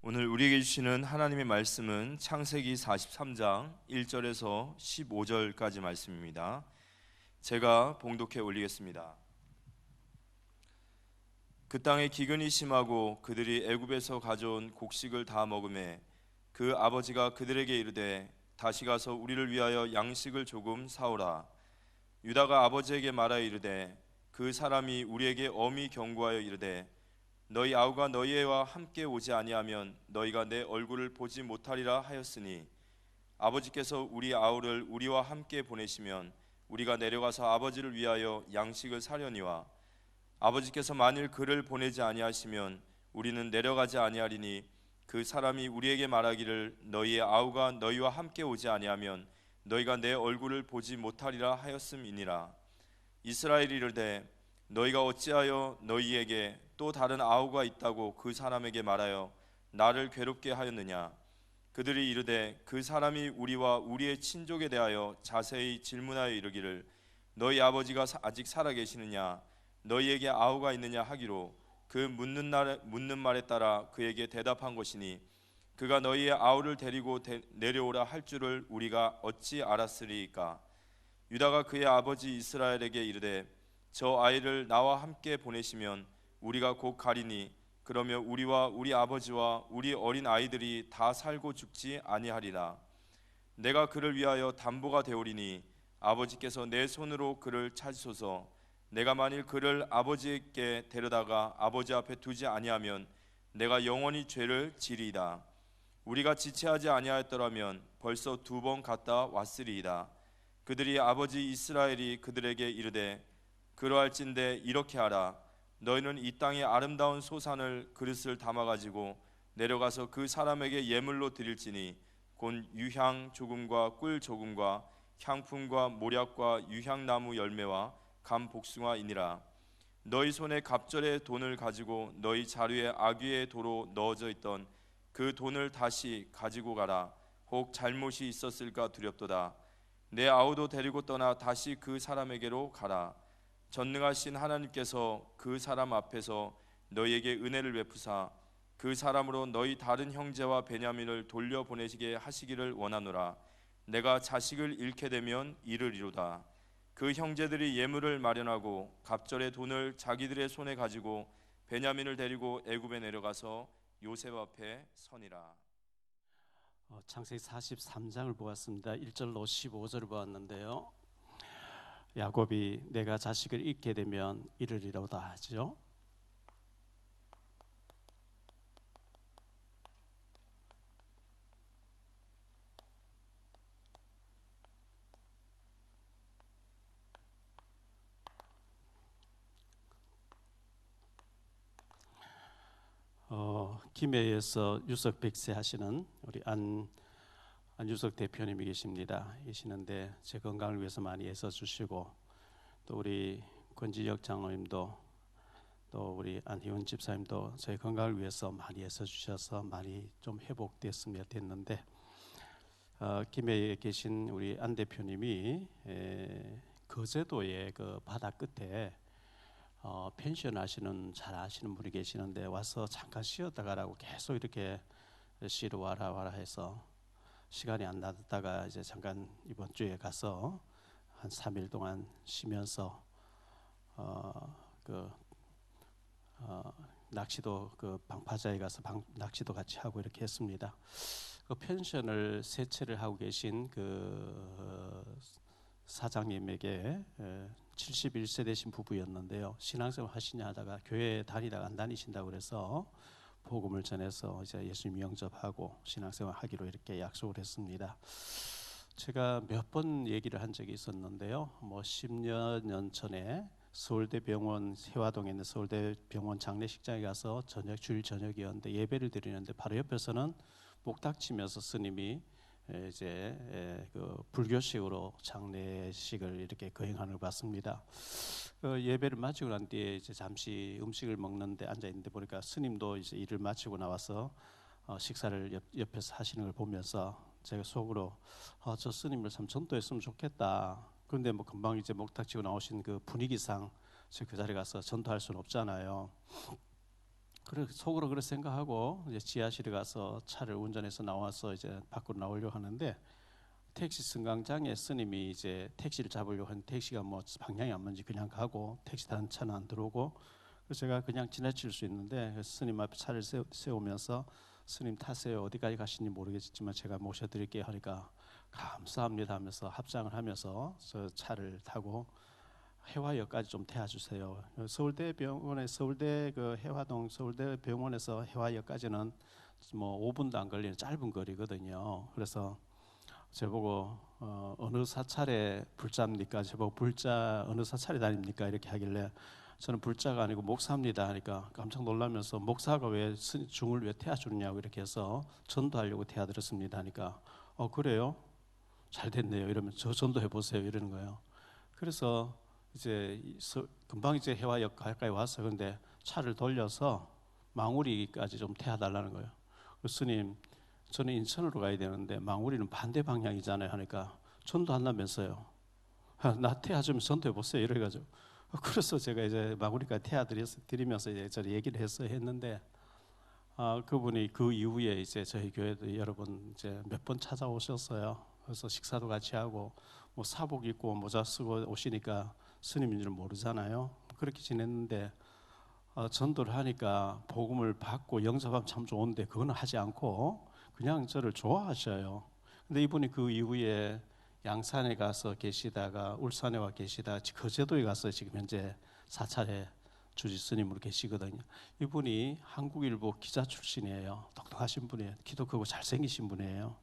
오늘 우리에게 주시는 하나님의 말씀은 창세기 43장 1절에서 15절까지 말씀입니다. 제가 봉독해 올리겠습니다. 그 땅에 기근이 심하고 그들이 애굽에서 가져온 곡식을 다 먹음에 그 아버지가 그들에게 이르되 다시 가서 우리를 위하여 양식을 조금 사오라. 유다가 아버지에게 말하여 이르되 그 사람이 우리에게 엄히 경고하여 이르되 너희 아우가 너희와 함께 오지 아니하면 너희가 내 얼굴을 보지 못하리라 하였으니 아버지께서 우리 아우를 우리와 함께 보내시면 우리가 내려가서 아버지를 위하여 양식을 사려니와 아버지께서 만일 그를 보내지 아니하시면 우리는 내려가지 아니하리니 그 사람이 우리에게 말하기를 너희의 아우가 너희와 함께 오지 아니하면 너희가 내 얼굴을 보지 못하리라 하였음이니라. 이스라엘이 이르되 너희가 어찌하여 너희에게 또 다른 아우가 있다고 그 사람에게 말하여 나를 괴롭게 하였느냐. 그들이 이르되 그 사람이 우리와 우리의 친족에 대하여 자세히 질문하여 이르기를 너희 아버지가 아직 살아 계시느냐, 너희에게 아우가 있느냐 하기로 그 묻는 말에 따라 그에게 대답한 것이니 그가 너희의 아우를 데리고 내려오라 할 줄을 우리가 어찌 알았으리이까. 유다가 그의 아버지 이스라엘에게 이르되 저 아이를 나와 함께 보내시면 우리가 곧 가리니 그러면 우리와 우리 아버지와 우리 어린 아이들이 다 살고 죽지 아니하리라. 내가 그를 위하여 담보가 되오리니 아버지께서 내 손으로 그를 찾으소서. 내가 만일 그를 아버지께 데려다가 아버지 앞에 두지 아니하면 내가 영원히 죄를 지리이다. 우리가 지체하지 아니하였더라면 벌써 2번 갔다 왔으리이다. 그들이 아버지 이스라엘이 그들에게 이르되 그러할진대 이렇게 하라. 너희는 이 땅의 아름다운 소산을 그릇을 담아가지고 내려가서 그 사람에게 예물로 드릴지니 곧 유향 조금과 꿀 조금과 향품과 모략과 유향나무 열매와 감 복숭아이니라. 너희 손에 갑절의 돈을 가지고 너희 자루에 아귀의 도로 넣어져 있던 그 돈을 다시 가지고 가라. 혹 잘못이 있었을까 두렵도다. 내 아우도 데리고 떠나 다시 그 사람에게로 가라. 전능하신 하나님께서 그 사람 앞에서 너희에게 은혜를 베푸사 그 사람으로 너희 다른 형제와 베냐민을 돌려보내시게 하시기를 원하노라. 내가 자식을 잃게 되면 이르리로다. 그 형제들이 예물을 마련하고 갑절의 돈을 자기들의 손에 가지고 베냐민을 데리고 애굽에 내려가서 요셉 앞에 서니라. 창세기 43장을 보았습니다. 1절로 15절을 보았는데요. 야곱이 내가 자식을 잃게 되면 이르리로다 하죠. 김해에서 유석 백세 하시는 우리 안유석 대표님이 계시는데 제 건강을 위해서 많이 애써 주시고 또 우리 권지혁 장로님도 또 우리 안희원 집사님도 저희 건강을 위해서 많이 애써 주셔서 많이 좀 됐는데 김해에 계신 우리 안 대표님이 거제도의 그 바다 끝에 펜션 잘 아시는 분이 계시는데 와서 잠깐 쉬었다 가라고 계속 이렇게 쉬러 와라 해서 시간이 안 나다가 이제 잠깐 이번 주에 가서 한 3일 동안 쉬면서 낚시도 그 방파제에 가서 낚시도 같이 하고 이렇게 했습니다. 그 펜션을 세채를 하고 계신 그 사장님에게 71세 되신 부부였는데요. 신앙생활 하시냐 하다가 교회 다니다가 안 다니신다고 그래서 복음을 전해서 이제 예수님 영접하고 신앙생활 하기로 이렇게 약속을 했습니다. 제가 몇 번 얘기를 한 적이 있었는데요. 10여 년 전에 서울대병원 세화동에 있는 서울대병원 장례식장에 가서 주일 저녁이었는데 예배를 드리는데 바로 옆에서는 목닥치면서 스님이 이제 그 불교식으로 장례식을 이렇게 거행하는 걸 봤습니다. 예배를 마치고 난 뒤에 이제 잠시 음식을 먹는데 앉아 있는데 보니까 스님도 이제 일을 마치고 나와서 식사를 옆에서 하시는 걸 보면서 제가 속으로 저 스님을 참 전도했으면 좋겠다. 그런데 금방 이제 목닥치고 나오신 그 분위기상 그 자리에 가서 전도할 수는 없잖아요. 그래 속으로 그렇게 생각하고 이제 지하실에 가서 차를 운전해서 나와서 이제 밖으로 나오려고 하는데 택시 승강장에 스님이 이제 택시를 잡으려고 하는 택시가 뭐 방향이 안 맞는지 그냥 가고 택시 다른 차는 안 들어오고 그래서 제가 그냥 지나칠 수 있는데 스님 앞에 차를 세우면서 스님 타세요. 어디까지 가시는지 모르겠지만 제가 모셔드릴게요 하니까 감사합니다 하면서 합장을 하면서 저 차를 타고 해화역까지 좀 태워주세요. 서울대 병원에 서울대 그 해화동 서울대 병원에서 해화역까지는 뭐 5분도 안 걸리는 짧은 거리거든요. 그래서 저보고 어느 사찰에 불자입니까? 저보고 불자 어느 사찰에 다닙니까? 이렇게 하길래 저는 불자가 아니고 목사입니다 하니까 깜짝 놀라면서 목사가 왜 중을 왜 태워주느냐고 이렇게 해서 전도하려고 태워드렸습니다 하니까 그래요? 잘 됐네요. 이러면 저 전도해 보세요 이러는 거예요. 그래서 이제 금방 이제 해화역 가까이 와서 근데 차를 돌려서 망우리까지 좀 태워달라는 거예요. 스님 저는 인천으로 가야 되는데 망우리는 반대 방향이잖아요 하니까 전도한다면서요. 나 태워주면 전도해 보세요 이래가지고 그래서 제가 이제 망우리까지 태워드리면서 이제 저를 얘기를 했는데 그분이 그 이후에 이제 저희 교회도 여러 번 이제 몇 번 찾아오셨어요. 그래서 식사도 같이 하고 뭐 사복 입고 모자 쓰고 오시니까 스님인 줄 모르잖아요. 그렇게 지냈는데 전도를 하니까 복음을 받고 영접하면 참 좋은데 그거는 하지 않고 그냥 저를 좋아하셔요. 근데 이분이 그 이후에 양산에 가서 계시다가 울산에 와 계시다 거제도에 가서 지금 현재 사찰에 주지 스님으로 계시거든요. 이분이 한국일보 기자 출신이에요. 똑똑하신 분이에요. 키도 크고 잘생기신 분이에요.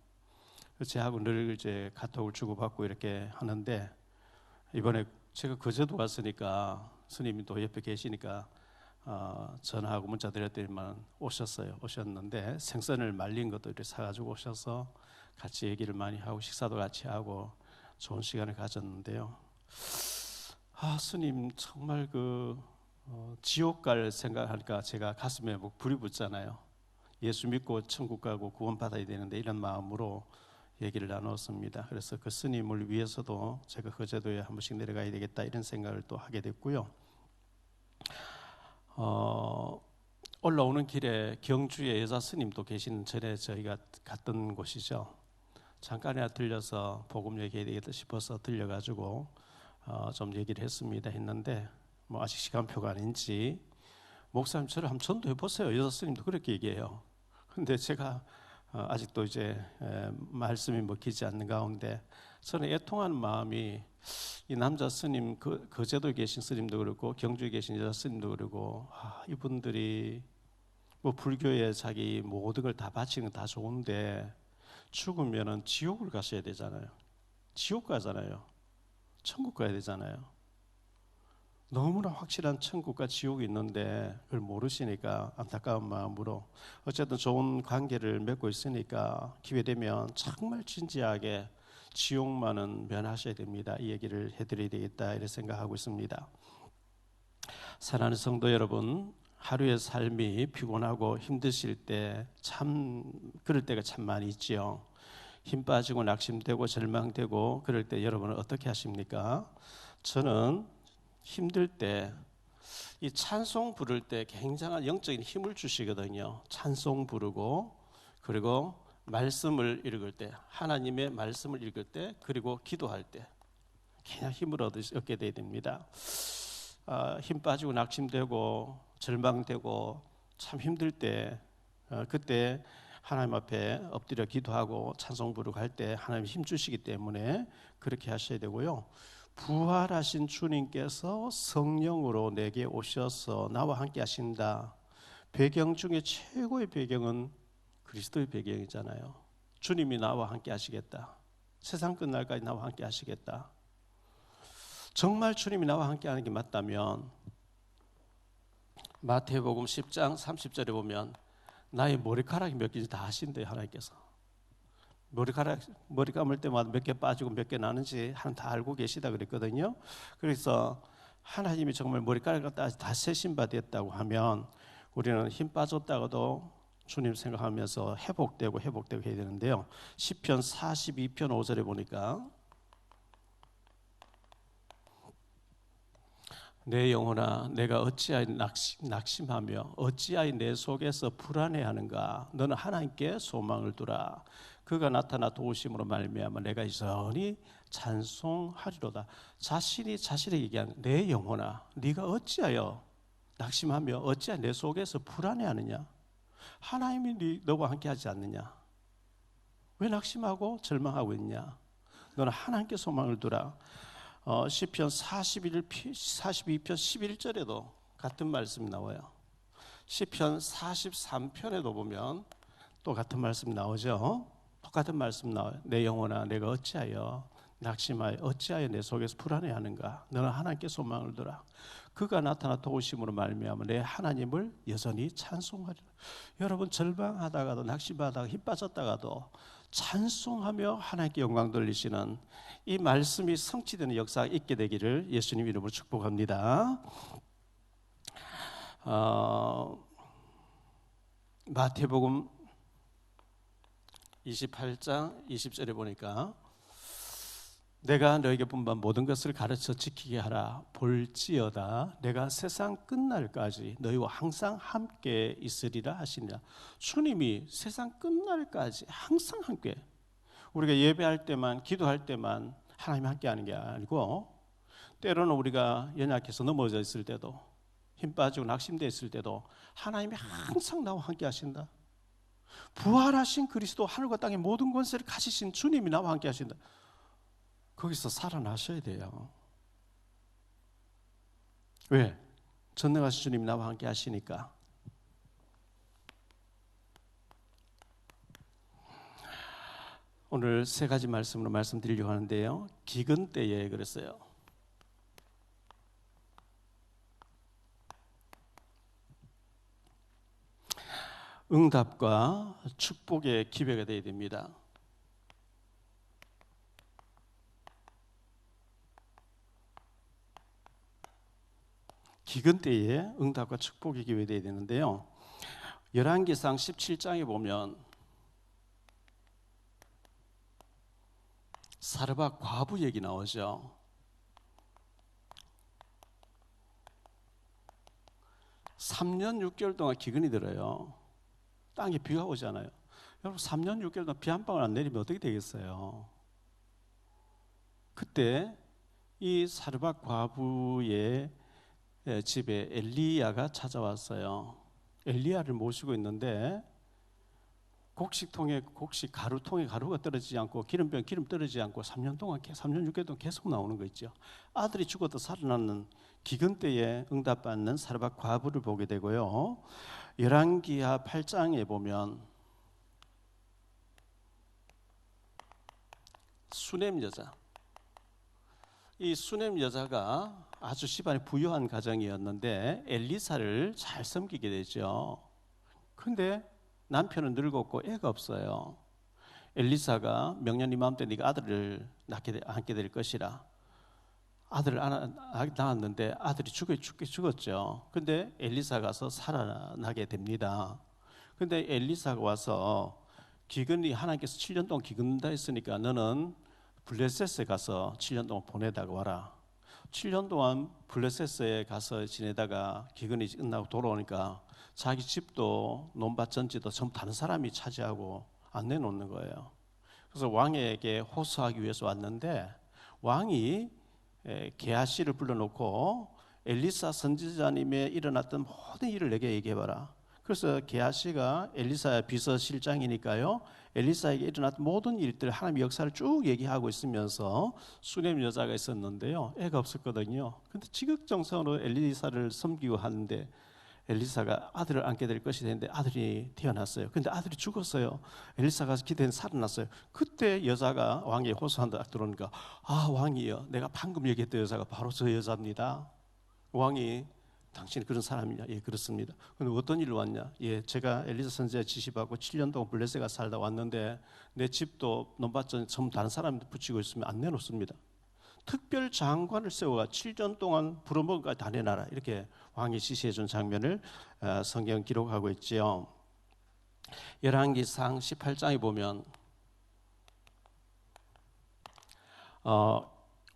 제하고 늘 이제 카톡을 주고받고 이렇게 하는데 이번에 제가 거제도 갔으니까 스님이 또 옆에 계시니까 전화하고 문자 드렸더니만 오셨는데 생선을 말린 것도 이렇게 사가지고 오셔서 같이 얘기를 많이 하고 식사도 같이 하고 좋은 시간을 가졌는데요. 스님 정말 지옥 갈 생각하니까 제가 가슴에 뭐 불이 붙잖아요. 예수 믿고 천국 가고 구원 받아야 되는데 이런 마음으로 얘기를 나눴습니다. 그래서 그 스님을 위해서도 제가 거제도에 한 번씩 내려가야 되겠다 이런 생각을 또 하게 됐고요. 올라오는 길에 경주에 여자 스님도 계시는 전에 저희가 갔던 곳이죠. 잠깐이나 들려서 복음 얘기해야 되겠다 싶어서 들려가지고 좀 얘기를 했는데 뭐 아직 시간표가 아닌지 목사님 저를 한번 전도해 보세요. 여자 스님도 그렇게 얘기해요. 근데 제가 아직도 이제 말씀이 먹히지 않는 가운데 저는 애통하는 마음이 이 남자 스님 거제도에 계신 스님도 그렇고 경주에 계신 여자 스님도 그렇고 이분들이 뭐 불교에 자기 모든 걸 다 바치는 건 다 좋은데 죽으면은 지옥을 가셔야 되잖아요. 지옥 가잖아요. 천국 가야 되잖아요. 너무나 확실한 천국과 지옥이 있는데 그걸 모르시니까 안타까운 마음으로 어쨌든 좋은 관계를 맺고 있으니까 기회되면 정말 진지하게 지옥만은 면하셔야 됩니다. 이 얘기를 해드려야 되겠다 이렇게 생각하고 있습니다. 사랑하는 성도 여러분, 하루의 삶이 피곤하고 힘드실 때 참 그럴 때가 참 많이 있지요. 힘 빠지고 낙심되고 절망되고 그럴 때 여러분은 어떻게 하십니까? 저는 힘들 때 이 찬송 부를 때 굉장한 영적인 힘을 주시거든요. 찬송 부르고 그리고 말씀을 읽을 때 하나님의 말씀을 읽을 때 그리고 기도할 때 그냥 힘을 얻게 돼야 됩니다. 힘 빠지고 낙심되고 절망되고 참 힘들 때 그때 하나님 앞에 엎드려 기도하고 찬송 부르고 할 때 하나님 힘 주시기 때문에 그렇게 하셔야 되고요. 부활하신 주님께서 성령으로 내게 오셔서 나와 함께 하신다. 배경 중에 최고의 배경은 그리스도의 배경이잖아요. 주님이 나와 함께 하시겠다. 세상 끝날까지 나와 함께 하시겠다. 정말 주님이 나와 함께 하는 게 맞다면 마태복음 10장 30절에 보면 나의 머리카락이 몇 개인지 다 아신대요. 하나님께서 머리 감을 때마다 몇 개 빠지고 몇 개 나는지 하나님 다 알고 계시다 그랬거든요. 그래서 하나님이 정말 머리카락을 다 세신 바 됐다고 하면 우리는 힘 빠졌다가도 주님 생각하면서 회복되고 해야 되는데요. 시편 42편 5절에 보니까 내 영혼아, 내가 어찌하여 낙심하며 어찌하여 내 속에서 불안해하는가? 너는 하나님께 소망을 두라. 그가 나타나 도우심으로 말미암아 내가 여전히 찬송하리로다. 자신이 자신에게 얘기하는, 내 영혼아, 네가 어찌하여 낙심하며 어찌하여 내 속에서 불안해하느냐? 하나님이 너와 함께하지 않느냐? 왜 낙심하고 절망하고 있냐? 너는 하나님께 소망을 두라. 시편 42편 11절에도 같은 말씀이 나와요. 시편 43편에도 보면 또 같은 말씀이 나오죠. 똑같은 말씀 나와요. 내 영혼아, 내가 어찌하여 낙심하여 어찌하여 내 속에서 불안해하는가? 너는 하나님께 소망을 두라. 그가 나타나 도우심으로 말미암아 내 하나님을 여전히 찬송하리라. 여러분, 절망하다가도 낙심하다가 힘 빠졌다가도 찬송하며 하나님께 영광 돌리시는 이 말씀이 성취되는 역사가 있게 되기를 예수님 이름으로 축복합니다. 마태복음 28장 20절에 보니까 내가 너에게 분부한 모든 것을 가르쳐 지키게 하라. 볼지어다 내가 세상 끝날까지 너희와 항상 함께 있으리라 하시니라. 주님이 세상 끝날까지 항상 함께, 우리가 예배할 때만, 기도할 때만 하나님 함께 하는 게 아니고, 때로는 우리가 연약해서 넘어져 있을 때도, 힘 빠지고 낙심되어 있을 때도 하나님이 항상 나와 함께 하신다. 부활하신 그리스도, 하늘과 땅의 모든 권세를 가지신 주님이 나와 함께 하신다. 거기서 살아나셔야 돼요. 왜? 전능하신 주님이 나와 함께 하시니까. 오늘 세 가지 말씀으로 말씀드리려고 하는데요. 기근 때에 그랬어요. 응답과 축복의 기회가 되어야 됩니다. 기근 때에 응답과 축복의 기회가 되어야 되는데요. 열왕기상 17장에 보면 사르밧 과부 얘기 나오죠. 3년 6개월 동안 기근이 들어요. 땅에 비가 오잖아요. 여러분, 3년 6개월 동안 비 한 방울 안 내리면 어떻게 되겠어요? 그때 이 사르밧 과부의 집에 엘리야가 찾아왔어요. 엘리야를 모시고 있는데 곡식통에 가루통에 가루가 떨어지지 않고 기름병 기름 떨어지지 않고 3년 6개월 동안 계속 나오는 거 있죠. 아들이 죽어도 살아나는 기근 때에 응답받는 사르밧 과부를 보게 되고요. 열왕기하 8장에 보면 수넴 여자, 이 수넴 여자가 아주 집안이 부유한 가정이었는데 엘리사를 잘 섬기게 되죠. 그런데 남편은 늙었고 애가 없어요. 엘리사가 명년 이맘때 네가 아들을 낳게 될 것이라. 아들을 낳았는데 아들이 죽었죠. 근데 엘리사가 가서 살아나게 됩니다. 근데 엘리사가 와서 기근이, 하나님께서 7년 동안 기근다 했으니까 너는 블레셋에 가서 7년 동안 보내다가 와라. 7년 동안 블레셋에 가서 지내다가 기근이 끝나고 돌아오니까 자기 집도 논밭 전지도 전부 다른 사람이 차지하고 안 내놓는 거예요. 그래서 왕에게 호소하기 위해서 왔는데 왕이 게하시를 불러놓고 엘리사 선지자님의 일어났던 모든 일을 내게 얘기해봐라. 그래서 게하시가 엘리사의 비서실장이니까요, 엘리사에게 일어났던 모든 일들, 하나님의 역사를 쭉 얘기하고 있으면서 수넴 여자가 있었는데요, 애가 없었거든요. 근데 지극정성으로 엘리사를 섬기고 하는데 엘리사가 아들을 안게 될 것이 되는데 아들이 태어났어요. 근데 아들이 죽었어요. 엘리사가 기대는 살아났어요. 그때 여자가 왕에게 호소한다 들어오니까, 아, 왕이여, 내가 방금 얘기했던 여자가 바로 저 여자입니다. 왕이, 당신이 그런 사람이냐? 예, 그렇습니다. 근데 어떤 일로 왔냐? 예, 제가 엘리사 선지자 지시받고 7년 동안 블레셋에 살다 왔는데 내 집도 논밭전 전부 다른 사람한테 붙이고 있으면 안 내놓습니다. 특별 장관을 세워가 7년 동안 부려먹은 것까지 다 내놔라. 이렇게 왕이 지시해 준 장면을 성경 기록하고 있지요. 열왕기상 18장에 보면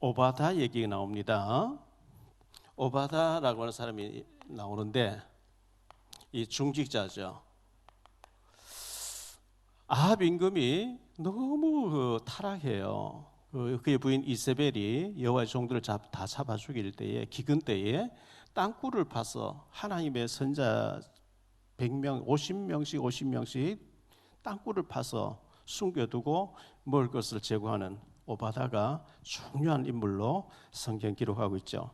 오바다 얘기가 나옵니다. 오바다라고 하는 사람이 나오는데 이 중직자죠. 아합 임금이 너무 타락해요. 그의 부인 이세벨이 여호와의 종들을 다 잡아 죽일 때에, 기근 때에 땅굴을 파서 하나님의 선자 100명, 50명씩 땅굴을 파서 숨겨두고 먹을 것을 제공하는 오바다가 중요한 인물로 성경 기록하고 있죠.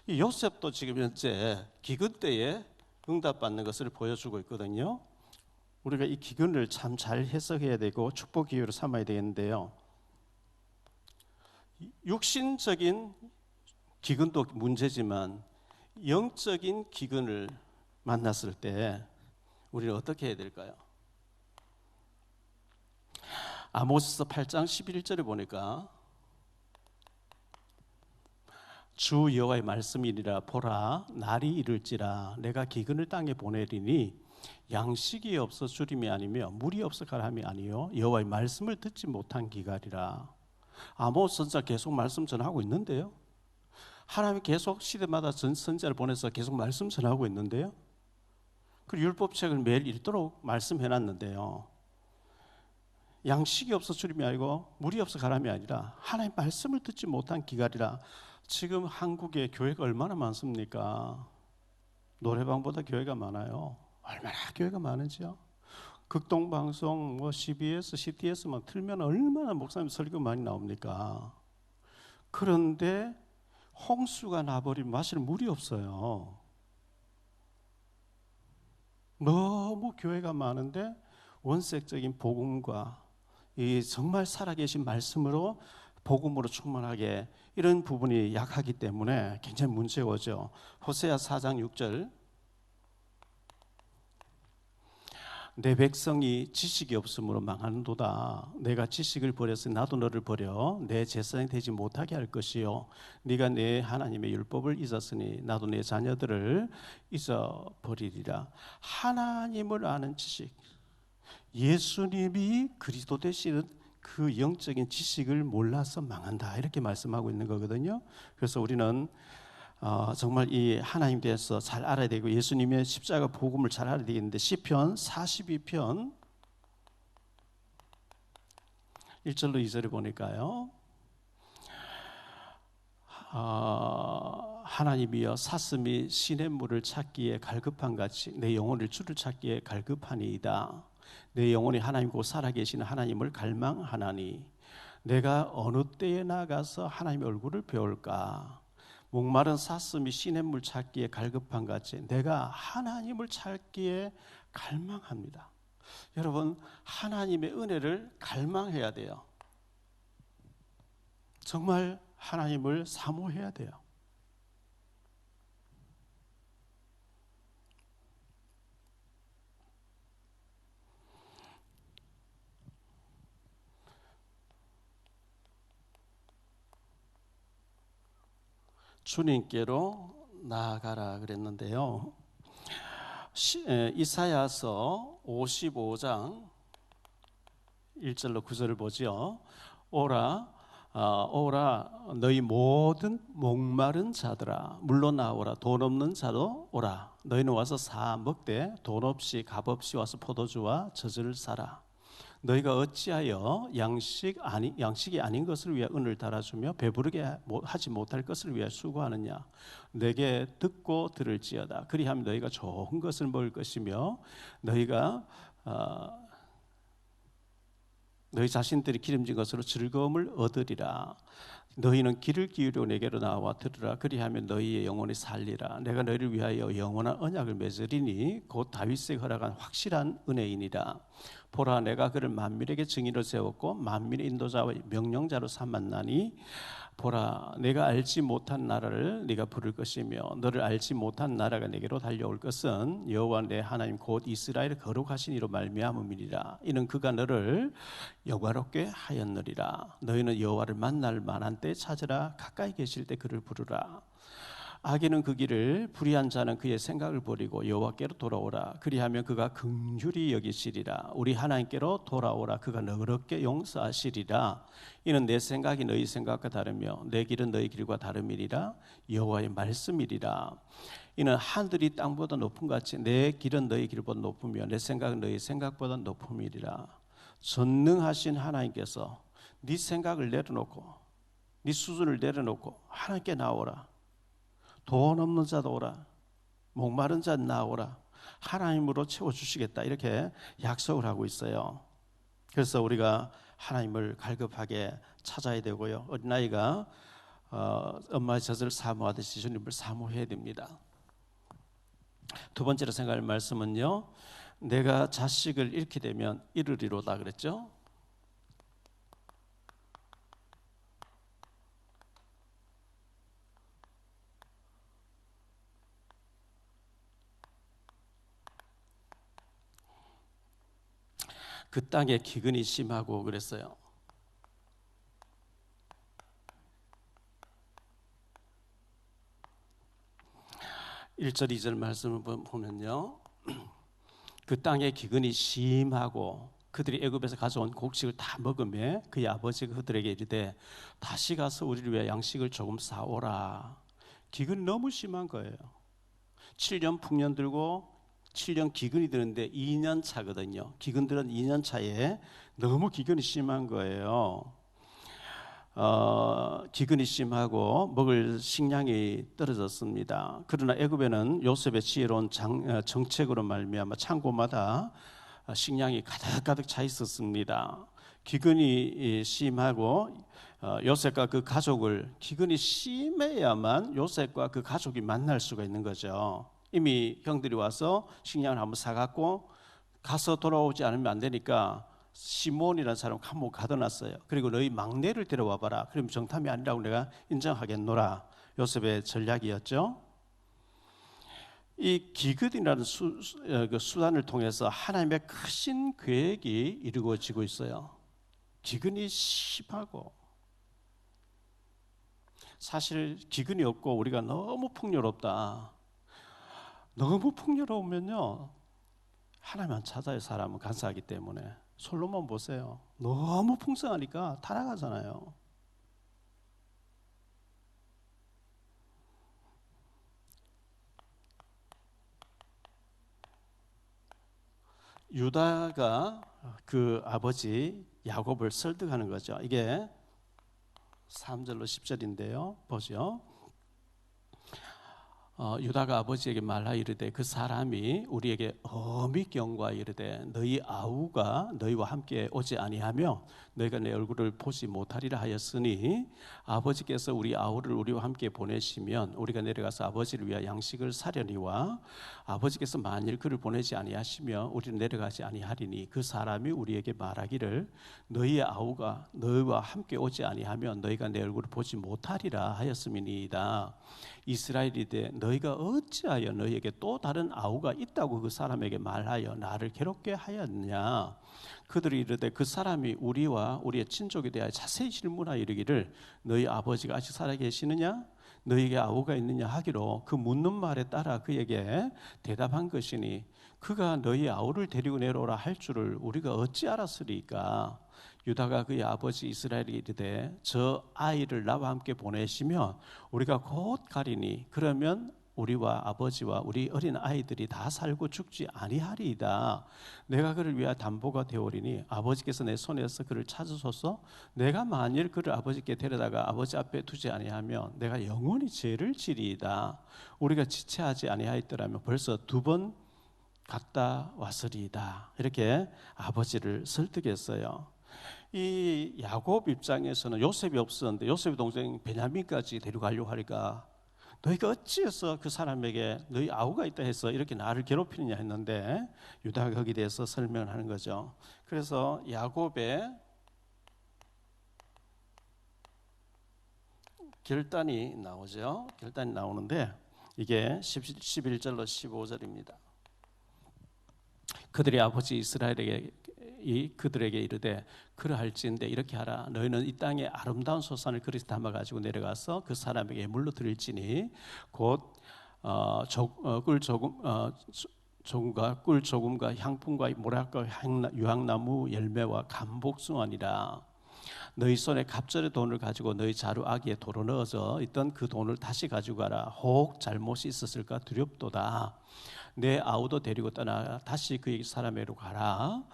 이 요셉도 지금 현재 기근 때에 응답받는 것을 보여주고 있거든요. 우리가 이 기근을 참 잘 해석해야 되고 축복 기회로 삼아야 되겠는데요. 육신적인 기근도 문제지만 영적인 기근을 만났을 때 우리는 어떻게 해야 될까요? 아모스서 8장 11절에 보니까 주 여호와의 말씀이니라. 보라, 날이 이를지라 내가 기근을 땅에 보내리니 양식이 없어 주림이 아니며 물이 없어 가람이 아니요 여호와의 말씀을 듣지 못한 기갈이라. 아모스 선지자 계속 말씀 전하고 있는데요. 하나님이 계속 시대마다 선지자를 보내서 계속 말씀 전하고 있는데요. 그 율법책을 매일 읽도록 말씀해놨는데요. 양식이 없어 주림이 아니고 물이 없어 가람이 아니라 하나님 말씀을 듣지 못한 기갈이라. 지금 한국에 교회가 얼마나 많습니까? 노래방보다 교회가 많아요. 얼마나 교회가 많은지요. 극동방송, CBS, CTS만 틀면 얼마나 목사님 설교 많이 나옵니까? 그런데 홍수가 나버리면 마실 물이 없어요. 너무 교회가 많은데 원색적인 복음과 이 정말 살아계신 말씀으로 복음으로 충만하게 이런 부분이 약하기 때문에 굉장히 문제가 오죠. 호세아 4장 6절 내 백성이 지식이 없으므로 망하는도다. 내가 지식을 버렸으니 나도 너를 버려 내 제사장이 되지 못하게 할 것이요 네가 내 하나님의 율법을 잊었으니 나도 내 자녀들을 잊어버리리라. 하나님을 아는 지식, 예수님이 그리스도 되시는 그 영적인 지식을 몰라서 망한다 이렇게 말씀하고 있는 거거든요. 그래서 우리는 정말 이 하나님 대해서 잘 알아야 되고 예수님의 십자가 복음을 잘 알아야 되겠는데 시편 42편 1절로 2절에 보니까요. 하나님이여 사슴이 시냇물을 찾기에 갈급한 같이 내 영혼을 주를 찾기에 갈급하니이다. 내 영혼이 하나님 곧 살아계시는 하나님을 갈망하나니 내가 어느 때에 나가서 하나님의 얼굴을 배울까. 목마른 사슴이 시냇물 찾기에 갈급한 같이 내가 하나님을 찾기에 갈망합니다. 여러분 하나님의 은혜를 갈망해야 돼요. 정말 하나님을 사모해야 돼요. 주님께로 나아가라 그랬는데요. 이사야서 55장 1절로 9절을 보죠. 오라 너희 모든 목마른 자들아 물러 나오라. 돈 없는 자도 오라. 너희는 와서 사 먹되 돈 없이 값 없이 와서 포도주와 젖을 사라. 너희가 어찌하여 양식이 아닌 것을 위해 은을 달아주며 배부르게 하지 못할 것을 위해 수고하느냐. 내게 듣고 들을지어다. 그리하면 너희가 좋은 것을 먹을 것이며 너희가 너희 자신들이 기름진 것으로 즐거움을 얻으리라. 너희는 귀를 기울여 내게로 나와 들으라. 그리하면 너희의 영혼이 살리라. 내가 너희를 위하여 영원한 언약을 맺으리니 곧 다윗에게 허락한 확실한 은혜이니라. 보라 내가 그를 만민에게 증인으로 세웠고 만민의 인도자와 명령자로 삼았나니 보라 내가 알지 못한 나라를 네가 부를 것이며 너를 알지 못한 나라가 내게로 달려올 것은 여호와 내 하나님 곧 이스라엘의 거룩하신 이로 말미암음이니라. 이는 그가 너를 영화롭게 하였느니라. 너희는 여호와를 만날 만한 때 찾으라. 가까이 계실 때 그를 부르라. 악인은 그 길을, 불의한 자는 그의 생각을 버리고 여호와께로 돌아오라. 그리하면 그가 긍휼히 여기시리라. 우리 하나님께로 돌아오라. 그가 너그럽게 용서하시리라. 이는 내 생각이 너희 생각과 다르며 내 길은 너희 길과 다름이리라. 여호와의 말씀이리라. 이는 하늘이 땅보다 높음 같이 내 길은 너희 길보다 높으며 내 생각은 너희 생각보다 높음이리라. 전능하신 하나님께서 네 생각을 내려놓고 네 수준을 내려놓고 하나님께 나오라. 돈 없는 자도 오라. 목마른 자 나오라. 하나님으로 채워주시겠다. 이렇게 약속을 하고 있어요. 그래서 우리가 하나님을 갈급하게 찾아야 되고요. 어린아이가 엄마의 젖을 사모하듯이 주님을 사모해야 됩니다. 두 번째로 생각할 말씀은요, 내가 자식을 잃게 되면 이르리로다 그랬죠. 그 땅에 기근이 심하고 그랬어요. 1절 2절 말씀을 보면요, 그 땅에 기근이 심하고 그들이 애굽에서 가져온 곡식을 다 먹으며 그의 아버지가 그들에게 이르되 다시 가서 우리를 위해 양식을 조금 사오라. 기근이 너무 심한 거예요. 7년 풍년 들고 7년 기근이 드는데 2년 차거든요. 기근들은 2년 차에 너무 기근이 심한 거예요. 기근이 심하고 먹을 식량이 떨어졌습니다. 그러나 애굽에는 요셉의 지혜로운 정책으로 말미암아 창고마다 식량이 가득가득 차 있었습니다. 기근이 심하고 요셉과 그 가족을, 기근이 심해야만 요셉과 그 가족이 만날 수가 있는 거죠. 이미 형들이 와서 식량을 한번 사갖고 가서 돌아오지 않으면 안 되니까 시몬이라는 사람 한번 가둬놨어요. 그리고 너희 막내를 데려와 봐라. 그럼 정탐이 아니라고 내가 인정하겠노라. 요셉의 전략이었죠. 이 기근이라는 수단을 통해서 하나님의 크신 계획이 이루어지고 있어요. 기근이 심하고, 사실 기근이 없고 우리가 너무 풍요롭다. 너무 풍요로우면요, 하나님만 찾아요. 사람은 간사하기 때문에. 솔로몬 보세요. 너무 풍성하니까 타락하잖아요. 유다가 그 아버지 야곱을 설득하는 거죠. 이게 3절로 10절인데요. 보죠. 유다가 아버지에게 말하 이르되 그 사람이 우리에게 엄히 경고하 이르되 너희 아우가 너희와 함께 오지 아니하며 너희가 내 얼굴을 보지 못하리라 하였으니 아버지께서 우리 아우를 우리와 함께 보내시면 우리가 내려가서 아버지를 위하여 양식을 사려니와 아버지께서 만일 그를 보내지 아니하시며 우리는 내려가지 아니하리니 그 사람이 우리에게 말하기를 너희의 아우가 너희와 함께 오지 아니하면 너희가 내 얼굴을 보지 못하리라 하였음이니이다. 이스라엘이 되 너희가 어찌하여 너희에게 또 다른 아우가 있다고 그 사람에게 말하여 나를 괴롭게 하였느냐. 그들이 이르되 그 사람이 우리와 우리의 친족에 대하여 자세히 질문하여 이르기를 너희 아버지가 아직 살아계시느냐 너희에게 아우가 있느냐 하기로 그 묻는 말에 따라 그에게 대답한 것이니 그가 너희 아우를 데리고 내려오라 할 줄을 우리가 어찌 알았으리까. 유다가 그의 아버지 이스라엘이 이르되 저 아이를 나와 함께 보내시면 우리가 곧 가리니 그러면 우리와 아버지와 우리 어린 아이들이 다 살고 죽지 아니하리이다. 내가 그를 위하여 담보가 되오리니 아버지께서 내 손에서 그를 찾으소서. 내가 만일 그를 아버지께 데려다가 아버지 앞에 두지 아니하면 내가 영원히 죄를 지리이다. 우리가 지체하지 아니하였더라면 벌써 2번 갔다 왔으리이다. 이렇게 아버지를 설득했어요. 이 야곱 입장에서는 요셉이 없었는데 요셉의 동생 베냐민까지 데려가려고 하니까 너희가 어찌해서 그 사람에게 너희 아우가 있다 해서 이렇게 나를 괴롭히느냐 했는데 유다가 거기에 대해서 설명을 하는 거죠. 그래서 야곱의 결단이 나오죠. 결단이 나오는데 이게 11절로 15절입니다. 그들이 아버지 이스라엘에게 그들에게 이르되 그러할지인데 이렇게 하라. 너희는 이 땅의 아름다운 소산을 그릇에 담아 가지고 내려가서 그 사람에게 예물로 드릴지니 곧 조금과 꿀 조금과 향품과 모략과 유향나무 열매와 감복숭아니라. 너희 손에 갑절의 돈을 가지고 너희 자루 아기에 도로 넣어져 있던 그 돈을 다시 가지고 가라. 혹 잘못이 있었을까 두렵도다. 내 아우도 데리고 떠나 다시 그 사람에게로 가라.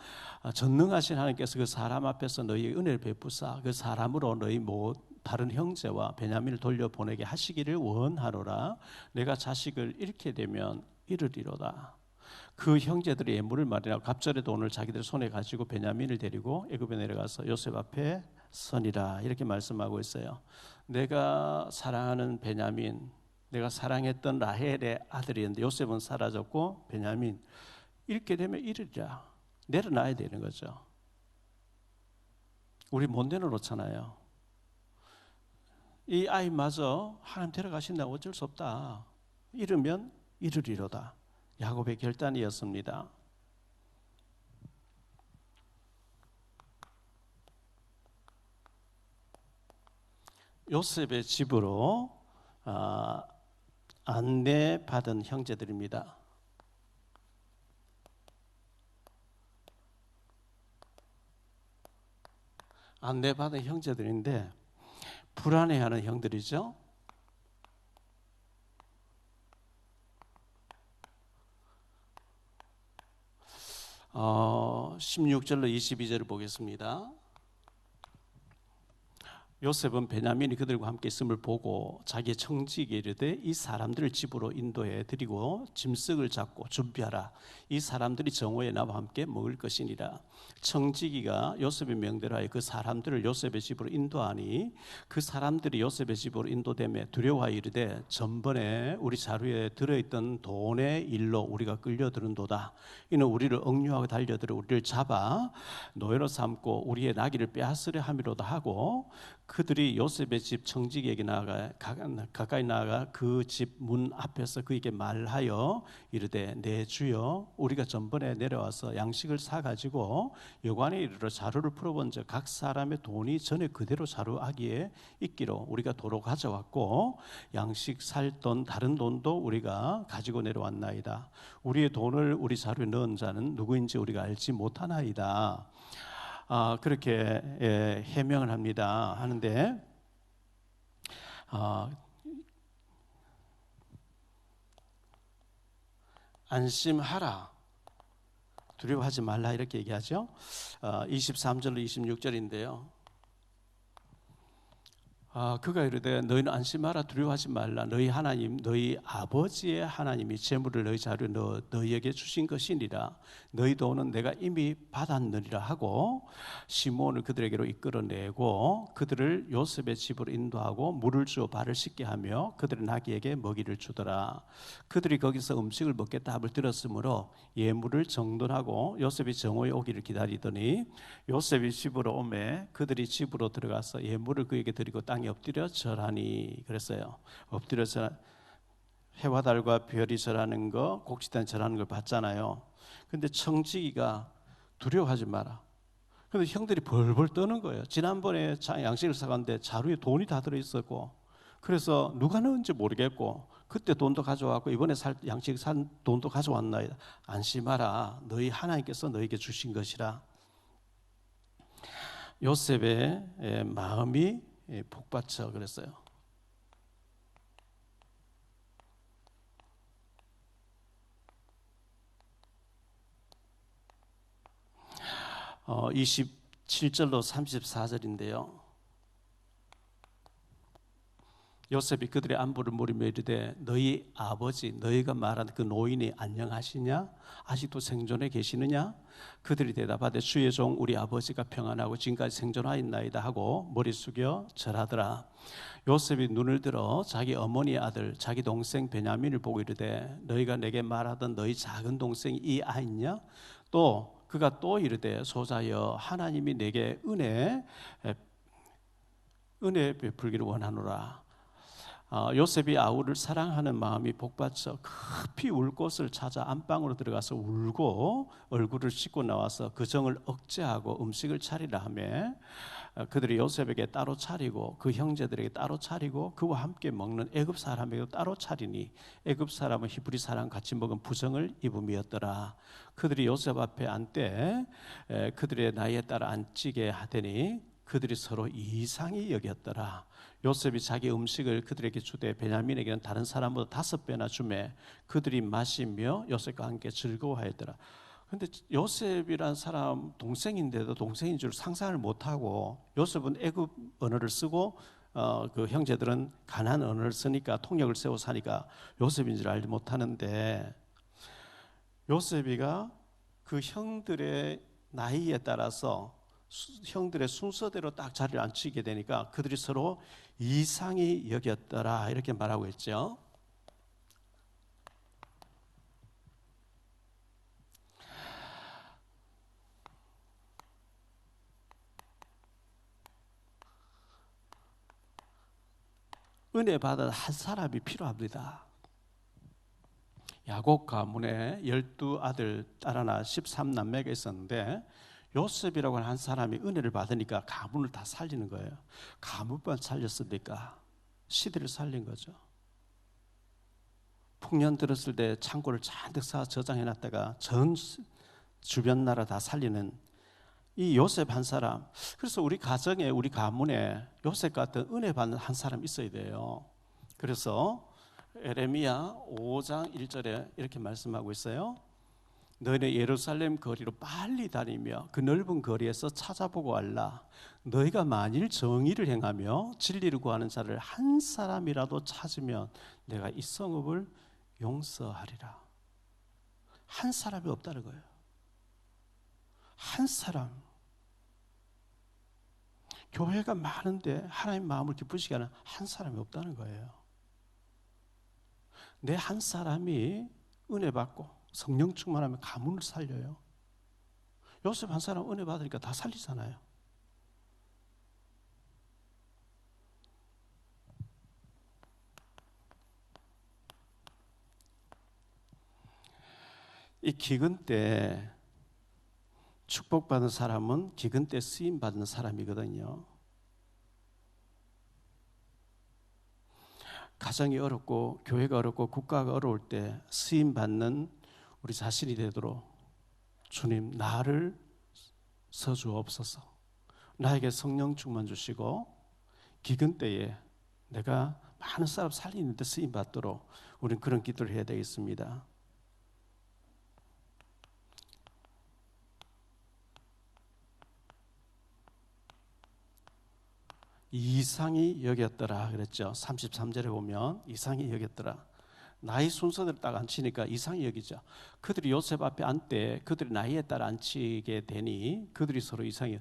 전능하신 하나님께서 그 사람 앞에서 너희의 은혜를 베푸사 그 사람으로 너희 다른 형제와 베냐민을 돌려보내게 하시기를 원하노라. 내가 자식을 잃게 되면 이르리로다. 그 형제들이 예물을 마련하고 갑절의 돈을 자기들 손에 가지고 베냐민을 데리고 애굽에 내려가서 요셉 앞에 선이라 이렇게 말씀하고 있어요. 내가 사랑하는 베냐민, 내가 사랑했던 라헬의 아들이었는데 요셉은 사라졌고 베냐민 잃게 되면 이르리라. 내려놔야 되는 거죠. 우리 못 내려놓잖아요. 이 아이마저 하나님 데려가신다고 어쩔 수 없다. 잃으면 이르리로다. 야곱의 결단이었습니다. 요셉의 집으로 안내받은 형제들입니다. 안내받은 형제들인데 불안해하는 형들이죠. 16절로 22절을 보겠습니다. 요셉은 베냐민이 그들과 함께 있음을 보고 자기의 청지기에 이르되 이 사람들을 집으로 인도해 드리고 짐승을 잡고 준비하라. 이 사람들이 정오에 나와 함께 먹을 것이니라. 청지기가 요셉의 명대로 하여 그 사람들을 요셉의 집으로 인도하니 그 사람들이 요셉의 집으로 인도되매 두려워하여 이르되 전번에 우리 자루에 들어있던 돈의 일로 우리가 끌려드는도다. 이는 우리를 억류하고 달려들어 우리를 잡아 노예로 삼고 우리의 나귀를 빼앗으려 함이로다 하고 그들이 요셉의 집 청지기에게 가까이 나아가 그 집 문 앞에서 그에게 말하여 이르되 내 주여 우리가 전번에 내려와서 양식을 사가지고 여관에 이르러 자루를 풀어본즉 각 사람의 돈이 전에 그대로 자루 아기에 있기로 우리가 도로 가져왔고 양식 살 돈 다른 돈도 우리가 가지고 내려왔나이다. 우리의 돈을 우리 자루에 넣은 자는 누구인지 우리가 알지 못하나이다. 그렇게 해명을 합니다. 하는데 안심하라, 두려워하지 말라 이렇게 얘기하죠. 23절로 26절인데요. 그가 이르되 너희는 안심하라 두려워하지 말라. 너희 하나님 너희 아버지의 하나님이 재물을 너희 자루에 넣어 너희에게 주신 것이니라. 너희 돈은 내가 이미 받았느니라 하고 시몬을 그들에게로 이끌어내고 그들을 요셉의 집으로 인도하고 물을 주어 발을 씻게 하며 그들의 나귀에게 먹이를 주더라. 그들이 거기서 음식을 먹겠다 함을 들었으므로 예물을 정돈하고 요셉이 정오에 오기를 기다리더니 요셉이 집으로 오매 그들이 집으로 들어가서 예물을 그에게 드리고 땅에 엎드려 절하니 그랬어요. 엎드려 절 해와 달과 별이 절하는 거 곡식단 절하는 걸 봤잖아요. 근데 청지기가 두려워하지 마라. 근데 형들이 벌벌 떠는 거예요. 지난번에 양식을 사갔는데 자루에 돈이 다 들어있었고 그래서 누가 넣은지 모르겠고 그때 돈도 가져왔고 이번에 양식 산 돈도 가져왔나이다. 안심하라. 너희 하나님께서 너희에게 주신 것이라. 요셉의 마음이 복받쳐 그랬어요. 27절로 34절인데요. 요셉이 그들의 안부를 물으며 이르되 너희 아버지 너희가 말한 그 노인이 안녕하시냐? 아직도 생존해 계시느냐? 그들이 대답하되 주의 종 우리 아버지가 평안하고 지금까지 생존하였나이다 하고 머리 숙여 절하더라. 요셉이 눈을 들어 자기 어머니의 아들 자기 동생 베냐민을 보고 이르되 너희가 내게 말하던 너희 작은 동생이 이 아이냐? 또 그가 또 이르되 소자여 하나님이 내게 은혜 베풀기를 원하노라. 요셉이 아우를 사랑하는 마음이 복받쳐 급히 울 곳을 찾아 안방으로 들어가서 울고 얼굴을 씻고 나와서 그 정을 억제하고 음식을 차리라 하며 그들이 요셉에게 따로 차리고 그 형제들에게 따로 차리고 그와 함께 먹는 애굽 사람에게 따로 차리니 애굽 사람은 히브리 사람 같이 먹은 부정을 입음이었더라. 그들이 요셉 앞에 앉되 그들의 나이에 따라 앉히게 하더니 그들이 서로 이상히 여겼더라. 요셉이 자기 음식을 그들에게 주되 베냐민에게는 다른 사람보다 5배나 주매 그들이 마시며 요셉과 함께 즐거워하였더라. 근데 요셉이란 사람 동생인데도 동생인 줄 상상을 못하고 요셉은 애굽 언어를 쓰고 그 형제들은 가나안 언어를 쓰니까 통역을 세워 사니까 요셉인 줄 알지 못하는데 요셉이가 그 형들의 나이에 따라서 형들의 순서대로 딱 자리를 앉히게 되니까 그들이 서로 이상히 여겼더라 이렇게 말하고 있죠. 은혜 받은 한 사람이 필요합니다. 야곱 가문에 12아들 딸 하나 13남매가 있었는데 요셉이라고 하는 한 사람이 은혜를 받으니까 가문을 다 살리는 거예요. 가문만 살렸으니까 시대를 살린 거죠. 풍년 들었을 때 창고를 잔뜩 쌓아 저장해놨다가 전 주변 나라 다 살리는 이 요셉 한 사람. 그래서 우리 가정에 우리 가문에 요셉 같은 은혜 받는 한 사람 있어야 돼요. 그래서 에레미야 5장 1절에 이렇게 말씀하고 있어요. 너희는 예루살렘 거리로 빨리 다니며 그 넓은 거리에서 찾아보고 알라. 너희가 만일 정의를 행하며 진리를 구하는 자를 한 사람이라도 찾으면 내가 이 성읍을 용서하리라. 한 사람이 없다는 거예요. 한 사람. 교회가 많은데 하나님 마음을 기쁘시게 하는 한 사람이 없다는 거예요. 내 한 사람이 은혜 받고 성령 충만하면 가문을 살려요. 요셉 한 사람 은혜 받으니까 다 살리잖아요. 이 기근 때 축복받은 사람은 기근 때 쓰임 받는 사람이거든요. 가정이 어렵고 교회가 어렵고 국가가 어려울 때 쓰임 받는 우리 자신이 되도록 주님 나를 서주옵소서. 나에게 성령 충만 주시고 기근 때에 내가 많은 사람 살리는 데 쓰임 받도록 우리는 그런 기도를 해야 되겠습니다. 이상히 여겼더라 그랬죠. 33절에 보면 이상히 여겼더라. 나이 순서대로 딱 앉히니까 이상히 여기죠. 그들이 요셉 앞에 앉되 그들이 나이에 따라 앉히게 되니 그들이 서로 이상히.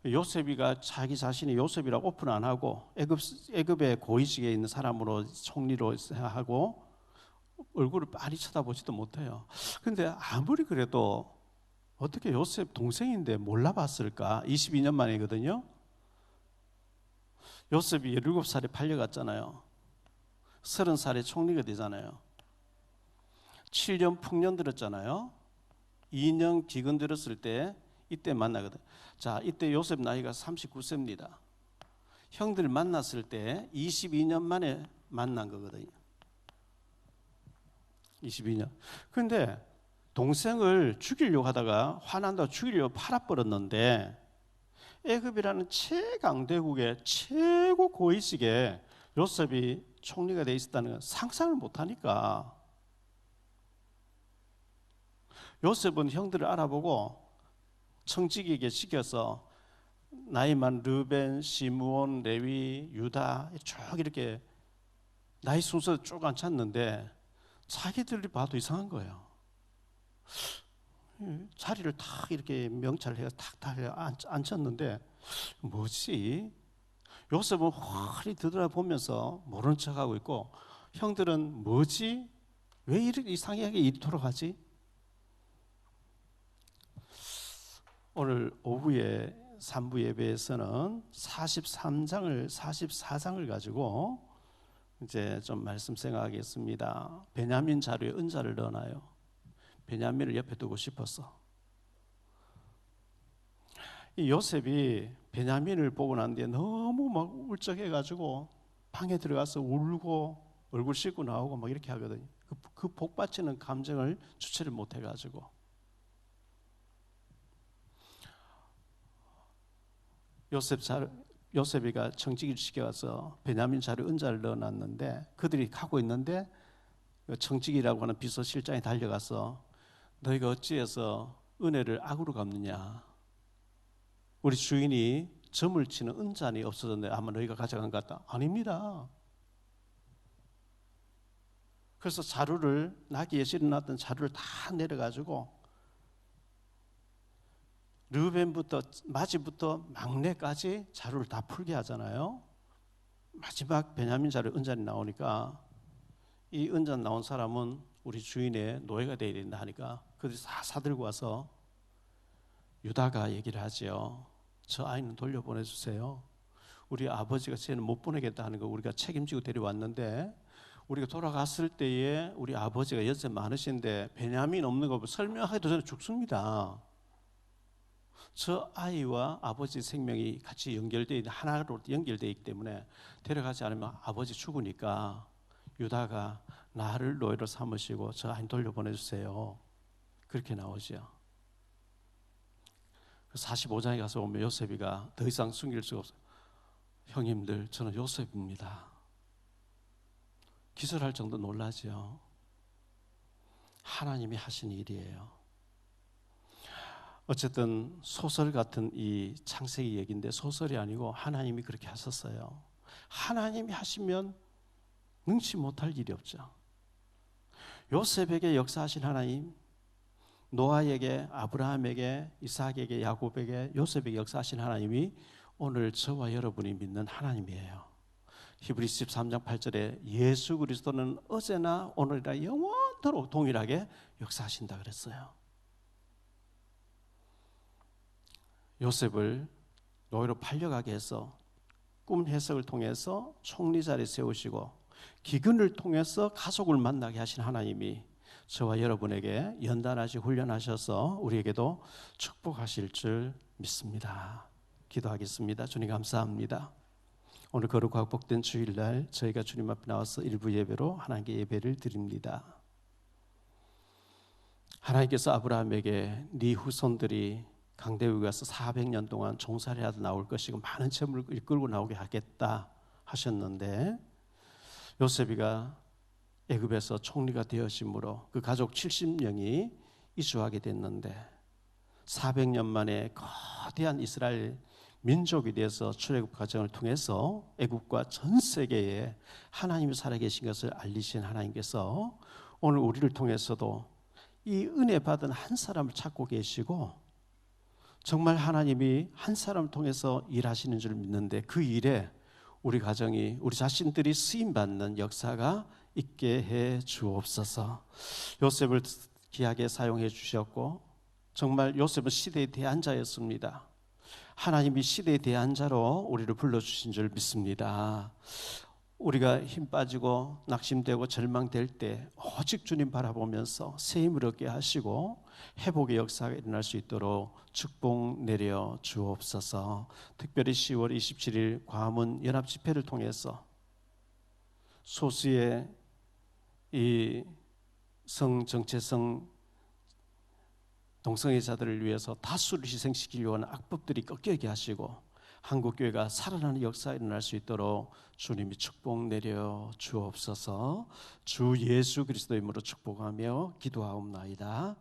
요셉이가 자기 자신이 요셉이라고 오픈 안 하고 애굽의 고위직에 있는 사람으로 총리로 하고 얼굴을 빤히 쳐다보지도 못해요. 근데 아무리 그래도 어떻게 요셉 동생인데 몰라봤을까? 22년 만이거든요. 요셉이 17살에 팔려갔잖아요. 30살에 총리가 되잖아요. 7년 풍년 들었잖아요. 2년 기근 들었을 때 이때 만나거든. 자, 이때 요셉 나이가 39세입니다. 형들 만났을 때 22년 만에 만난 거거든요. 22년. 근데 동생을 죽이려고 하다가 화난다고 죽이려고 팔아버렸는데 애굽이라는 최강대국의 최고 고위직에 요셉이 총리가 돼 있었다는 건 상상을 못하니까 요셉은 형들을 알아보고 청지기에게 시켜서 나이 많은 르벤, 시므온, 레위, 유다 쭉 이렇게 나이 순서 쭉 앉혔는데 자기들이 봐도 이상한 거예요. 자리를 탁 이렇게 명찰해서 탁탁 앉혔는데 뭐지? 요셉은 훤히 들여다보면서 모른 척하고 있고 형들은 뭐지? 왜 이렇게 이상하게 이토록 하지? 오늘 오후에 3부 예배에서는 43장을 44장을 가지고 이제 좀 말씀 생각하겠습니다. 베냐민 자루에 은자를 넣어놔요. 베냐민을 옆에 두고 싶어서. 이 요셉이 베냐민을 보고 난 뒤에 너무 막 울적해가지고 방에 들어가서 울고 얼굴 씻고 나오고 막 이렇게 하거든요. 그 복받치는 감정을 주체를 못해가지고. 요셉이가 청지기를 시켜서 베냐민 자루에 은자를 넣어놨는데 그들이 가고 있는데 청지기라고 하는 비서실장이 달려가서 너희가 어찌해서 은혜를 악으로 갚느냐? 우리 주인이 점을 치는 은잔이 없어졌는데 아마 너희가 가져간 것 같다. 아닙니다. 그래서 자루를 나귀에 실어놨던 자루를 다 내려가지고 르우벤부터 마지부터 막내까지 자루를 다 풀게 하잖아요. 마지막 베냐민 자루 은잔이 나오니까 이 은잔 나온 사람은 우리 주인의 노예가 되어야 된다 하니까 그들이 다 사들고 와서 유다가 얘기를 하죠. 저 아이는 돌려보내주세요. 우리 아버지가 쟤는 못 보내겠다 하는 거 우리가 책임지고 데려왔는데 우리가 돌아갔을 때에 우리 아버지가 연세 많으신데 베냐민 없는 거 설명하기도 전에 죽습니다. 저 아이와 아버지 생명이 같이 연결되어 있는 하나로 연결되어 있기 때문에 데려가지 않으면 아버지 죽으니까 유다가 나를 노예로 삼으시고 저 아이 돌려보내주세요. 그렇게 나오죠. 45장에 가서 보면 요셉이가 더 이상 숨길 수가 없어요. 형님들 저는 요셉입니다. 기절할 정도 놀라죠. 하나님이 하신 일이에요. 어쨌든 소설 같은 이 창세기 얘기인데 소설이 아니고 하나님이 그렇게 하셨어요. 하나님이 하시면 능치 못할 일이 없죠. 요셉에게 역사하신 하나님, 노아에게, 아브라함에게, 이삭에게, 야곱에게, 요셉에게 역사하신 하나님이 오늘 저와 여러분이 믿는 하나님이에요. 히브리서 13장 8절에 예수 그리스도는 어제나 오늘이라 영원토록 동일하게 역사하신다 그랬어요. 요셉을 노예로 팔려가게 해서 꿈 해석을 통해서 총리 자리에 세우시고 기근을 통해서 가족을 만나게 하신 하나님이 저와 여러분에게 연단하시 훈련하셔서 우리에게도 축복하실 줄 믿습니다. 기도하겠습니다. 주님 감사합니다. 오늘 거룩하고 복된 주일날 저희가 주님 앞에 나와서 일부 예배로 하나님께 예배를 드립니다. 하나님께서 아브라함에게 네 후손들이 강대국에 가서 400년 동안 종살이 하다 나올 것이고 많은 재물을 이끌고 나오게 하겠다 하셨는데 요셉이가 애굽에서 총리가 되어심으로 그 가족 70명이 이주하게 됐는데 400년 만에 거대한 이스라엘 민족이 되어서 출애굽 과정을 통해서 애굽과 전 세계에 하나님이 살아계신 것을 알리신 하나님께서 오늘 우리를 통해서도 이 은혜 받은 한 사람을 찾고 계시고 정말 하나님이 한 사람을 통해서 일하시는 줄 믿는데 그 일에 우리 가정이 우리 자신들이 쓰임받는 역사가 있게 해 주옵소서. 요셉을 귀하게 사용해 주셨고 정말 요셉은 시대의 대안자였습니다. 하나님이 시대의 대안자로 우리를 불러주신 줄 믿습니다. 우리가 힘 빠지고 낙심되고 절망될 때 오직 주님 바라보면서 새 힘을 얻게 하시고 회복의 역사가 일어날 수 있도록 축복 내려 주옵소서. 특별히 10월 27일 광화문 연합집회를 통해서 소수의 이 성정체성 동성애자들을 위해서 다수를 희생시키려고 하는 악법들이 꺾이게 하시고 한국교회가 살아나는 역사가 일어날 수 있도록 주님이 축복 내려 주옵소서. 주 예수 그리스도의 이름으로 축복하며 기도하옵나이다.